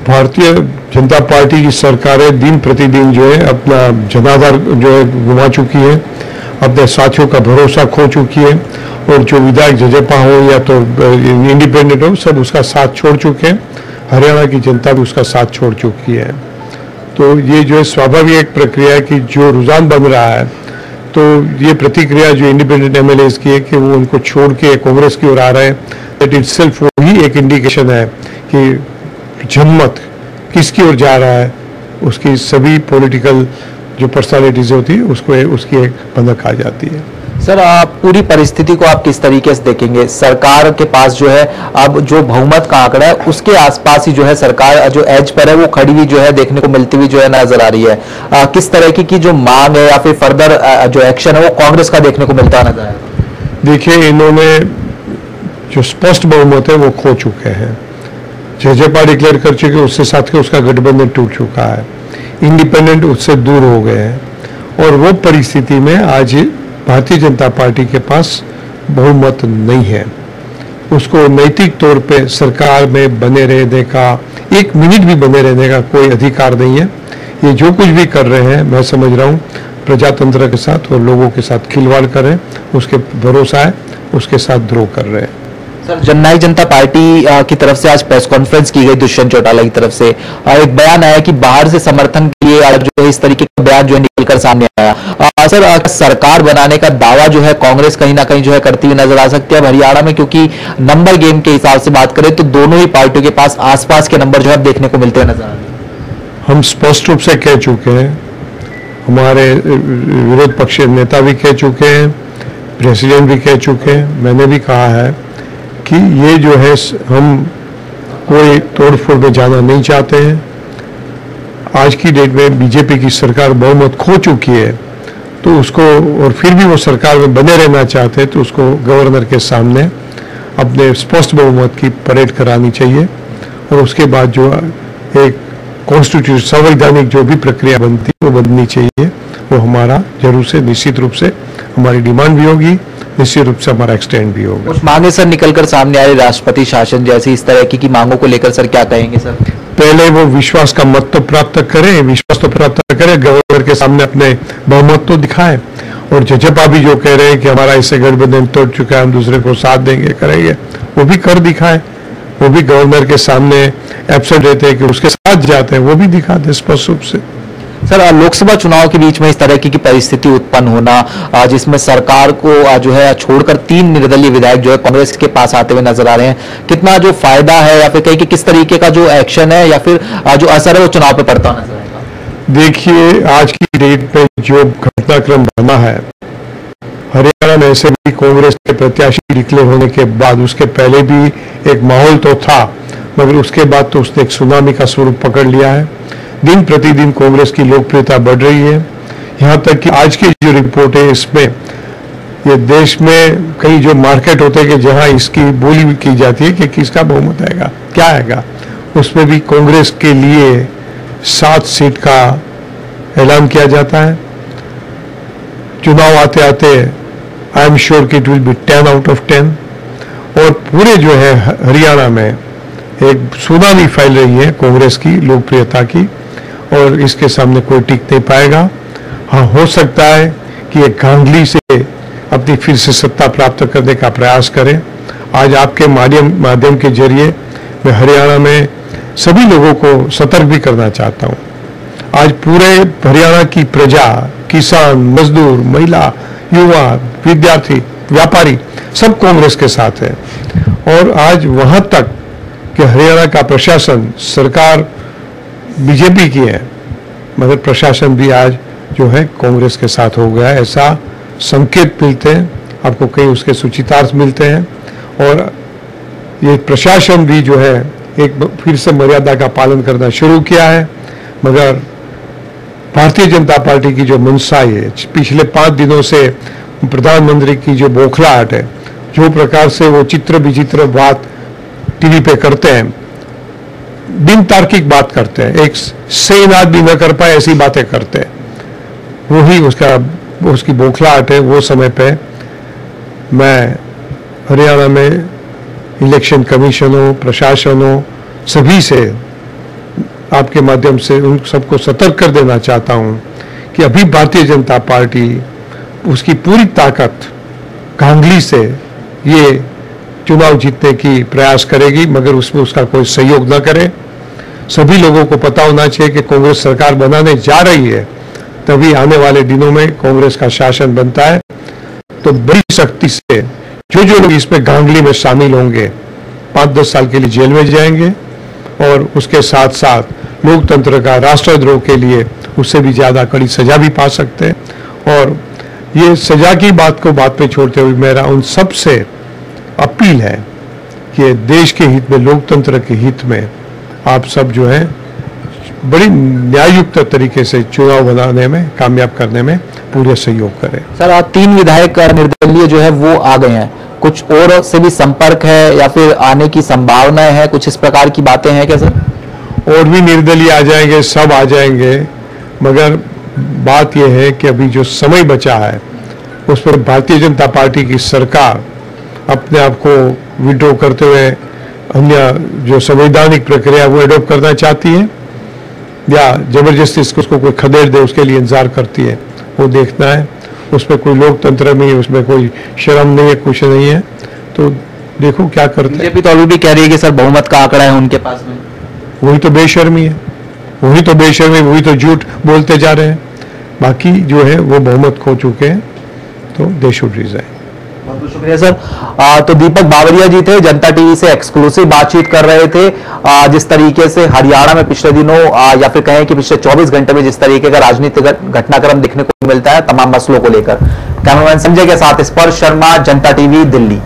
Bharatiya Janata party की सरकारें दिन प्रतिदिन जो है अपना जनाधार जो है गुमा चुकी है, अपने साथियों का भरोसा खो चुकी है, और जो विधायक जजेपा हो या तो इंडिपेंडेंट हो, सब उसका साथ छोड़ चुके हैं। हरियाणा की जनता भी उसका साथ छोड़ चुकी है। तो ये जो है स्वाभाविक एक प्रक्रिया है कि जो रुझान बन रहा है, तो ये प्रतिक्रिया जो इंडिपेंडेंट एमएलएस की है कि वो उनको छोड़ के कांग्रेस की ओर आ रहे हैं, दैट इटसेल्फ वही एक इंडिकेशन है कि जनमत किसकी ओर जा रहा है। उसकी सभी पॉलिटिकल जो पर्सनालिटीज होती है उसको उसकी एक भनक आ जाती है। सर, आप पूरी परिस्थिति को आप किस तरीके से देखेंगे? सरकार के पास जो है अब जो बहुमत का आंकड़ा है उसके आसपास ही जो है सरकार जो एज पर है वो खड़ी हुई जो है देखने को मिलती हुई जो है नजर आ रही है। किस तरह की जो मांग है या फिर फर्दर जो एक्शन है वो कांग्रेस का देखने को मिलता नजर आएगा? देखिए, इन्होंने जो स्पष्ट बहुमत है वो खो चुके हैं। जजेपा डिक्लेयर कर चुके, उससे साथ के उसका गठबंधन टूट चुका है, इंडिपेंडेंट उससे दूर हो गए हैं, और वो परिस्थिति में आज भारतीय जनता पार्टी के पास बहुमत नहीं है। उसको नैतिक तौर पे सरकार में बने रहने का, एक मिनट भी बने रहने का कोई अधिकार नहीं है। ये जो कुछ भी कर रहे हैं, मैं समझ रहा हूँ प्रजातंत्र के साथ और लोगों के साथ खिलवाड़ कर रहे हैं, उसके भरोसा है, उसके साथ द्रोह कर रहे हैं। सर, जननायक जनता पार्टी की तरफ से आज प्रेस कॉन्फ्रेंस की गई दुष्यंत चौटाला की तरफ से, एक बयान आया कि बाहर से समर्थन के लिए जो है इस तरीके का बयान जो है निकलकर सामने आया। सर, सरकार बनाने का दावा जो है कांग्रेस कहीं ना कहीं जो है करती हुई नजर आ सकती है हरियाणा में, क्योंकि नंबर गेम के हिसाब से बात करें तो दोनों ही पार्टियों के पास आसपास के नंबर जो है देखने को मिलते हुए नजर आ रहे हैं। हम स्पष्ट रूप से कह चुके हैं, हमारे विरोध पक्ष नेता भी कह चुके हैं, प्रेसिडेंट भी कह चुके हैं, मैंने भी कहा है कि ये जो है हम कोई तोड़फोड़ में जाना नहीं चाहते हैं। आज की डेट में बीजेपी की सरकार बहुमत खो चुकी है, तो उसको, और फिर भी वो सरकार में बने रहना चाहते हैं, तो उसको गवर्नर के सामने अपने स्पष्ट बहुमत की परेड करानी चाहिए, और उसके बाद जो एक कॉन्स्टिट्यूशन संवैधानिक जो भी प्रक्रिया बनती है वो बननी चाहिए। वो हमारा जरूर से निश्चित रूप से हमारी डिमांड भी होगी, निश्चित रूप से हमारा एक्सटेंड भी होगा। कुछ मांगे सर निकलकर सामने आ रही, राष्ट्रपति शासन जैसी इस तरह की मांगों को लेकर सर क्या कहेंगे सर? पहले वो विश्वास का मत तो प्राप्त करें, विश्वास तो प्राप्त करें, गवर्नर के सामने अपने बहुमत तो दिखाएं, और जजेपा भी जो कह रहे हैं कि हमारा इससे गठबंधन तोड़ चुका है, हम दूसरे को साथ देंगे, करेंगे, वो भी कर दिखाएं। वो भी गवर्नर के सामने एब्सेंट रहते हैं कि उसके साथ जाते हैं, वो भी दिखा दे स्पष्ट रूप से। सर, लोकसभा चुनाव के बीच में इस तरह की परिस्थिति उत्पन्न होना, जिसमें सरकार को जो है छोड़कर 3 निर्दलीय विधायक जो है कांग्रेस के पास आते हुए नजर आ रहे हैं, कितना जो फायदा है या फिर कहीं कि किस तरीके का जो एक्शन है या फिर जो असर है वो चुनाव पे पड़ता नजर आएगा? देखिए, आज की डेट में जो घटनाक्रम बना है हरियाणा में, ऐसे भी कांग्रेस के प्रत्याशी डिक्लेयर होने के बाद, उसके पहले भी एक माहौल तो था, मगर उसके बाद तो उसने एक सुनामी का स्वरूप पकड़ लिया है। दिन प्रतिदिन कांग्रेस की लोकप्रियता बढ़ रही है, यहाँ तक कि आज की जो रिपोर्ट है इसमें ये देश में कई जो मार्केट होते हैं कि जहाँ इसकी बोली की जाती है कि किसका बहुमत आएगा, क्या आएगा, उसमें भी कांग्रेस के लिए 7 सीट का ऐलान किया जाता है। चुनाव आते आते आई एम श्योर कि it will be 10 out of 10, और पूरे जो है हरियाणा में एक सुनामी फैल रही है कांग्रेस की लोकप्रियता की, और इसके सामने कोई टिक नहीं पाएगा। हाँ, हो सकता है कि एक धांधली से अपनी फिर से सत्ता प्राप्त करने का प्रयास करें। आज आपके माध्यम के जरिए मैं हरियाणा में सभी लोगों को सतर्क भी करना चाहता हूँ। आज पूरे हरियाणा की प्रजा, किसान, मजदूर, महिला, युवा, विद्यार्थी, व्यापारी सब कांग्रेस के साथ है, और आज वहां तक कि हरियाणा का प्रशासन, सरकार बीजेपी की है, मगर प्रशासन भी आज जो है कांग्रेस के साथ हो गया है, ऐसा संकेत मिलते हैं आपको, कहीं उसके सूचितार्थ मिलते हैं। और ये प्रशासन भी जो है एक फिर से मर्यादा का पालन करना शुरू किया है, मगर भारतीय जनता पार्टी की जो मंशा है, पिछले 5 दिनों से प्रधानमंत्री की जो बौखलाहट है, जो प्रकार से वो चित्र विचित्र बात टीवी पे करते हैं, बिन तार्किक बात करते हैं, एक सही आदमी न कर पाए ऐसी बातें करते हैं, वही उसकी बौखलाहट है। वो समय पे मैं हरियाणा में इलेक्शन कमीशन हो, प्रशासन हो, सभी से आपके माध्यम से उन सबको सतर्क कर देना चाहता हूं कि अभी भारतीय जनता पार्टी उसकी पूरी ताकत कांगली से ये चुनाव जीतने की प्रयास करेगी, मगर उसमें उसका कोई सहयोग न करे। सभी लोगों को पता होना चाहिए कि कांग्रेस सरकार बनाने जा रही है, तभी आने वाले दिनों में कांग्रेस का शासन बनता है। तो बड़ी सख्ती से जो लोग इसमें गांगली में शामिल होंगे 5-10 साल के लिए जेल में जाएंगे, और उसके साथ साथ लोकतंत्र का राष्ट्रद्रोह के लिए उससे भी ज्यादा कड़ी सजा भी पा सकते हैं। और ये सजा की बात को बात पे छोड़ते हुए मेरा उन सब से अपील है कि देश के हित में, लोकतंत्र के हित में आप सब जो है बड़ी न्याययुक्त तरीके से चुनाव बनाने में, कामयाब करने में पूरे सहयोग करें। सर, आप 3 विधायक निर्दलीय जो है वो आ गए हैं, कुछ और से भी संपर्क है या फिर आने की संभावनाएं है, कुछ इस प्रकार की बातें हैं क्या सर? और भी निर्दलीय आ जाएंगे, सब आ जाएंगे, मगर बात यह है कि अभी जो समय बचा है उस पर भारतीय जनता पार्टी की सरकार अपने आप को विड्रॉ करते हुए अन्य जो संवैधानिक प्रक्रिया वो एडॉप्ट करना चाहती है या जबरदस्ती उसको कोई खदेड़ दे उसके लिए इंतजार करती है, वो देखना है। उसमें कोई लोकतंत्र में उसमें कोई शर्म नहीं है, कुछ नहीं है, तो देखो क्या करते हैं। बीजेपी तो अभी भी कह रही है कि सर बहुमत का आंकड़ा है उनके पास में। वही तो बेशर्मी है, वही तो बेशर्मी, वही तो झूठ बोलते जा रहे हैं। बाकी जो है वो बहुमत खो चुके हैं, तो दे शुड रिजाइन। बहुत बहुत शुक्रिया सर। तो दीपक बावरिया जी थे, जनता टीवी से एक्सक्लूसिव बातचीत कर रहे थे। जिस तरीके से हरियाणा में पिछले दिनों या फिर कहें कि पिछले 24 घंटे में जिस तरीके का राजनीतिक घटनाक्रम देखने को मिलता है तमाम मसलों को लेकर। कैमरामैन संजय के साथ स्पर्श शर्मा, जनता टीवी, दिल्ली।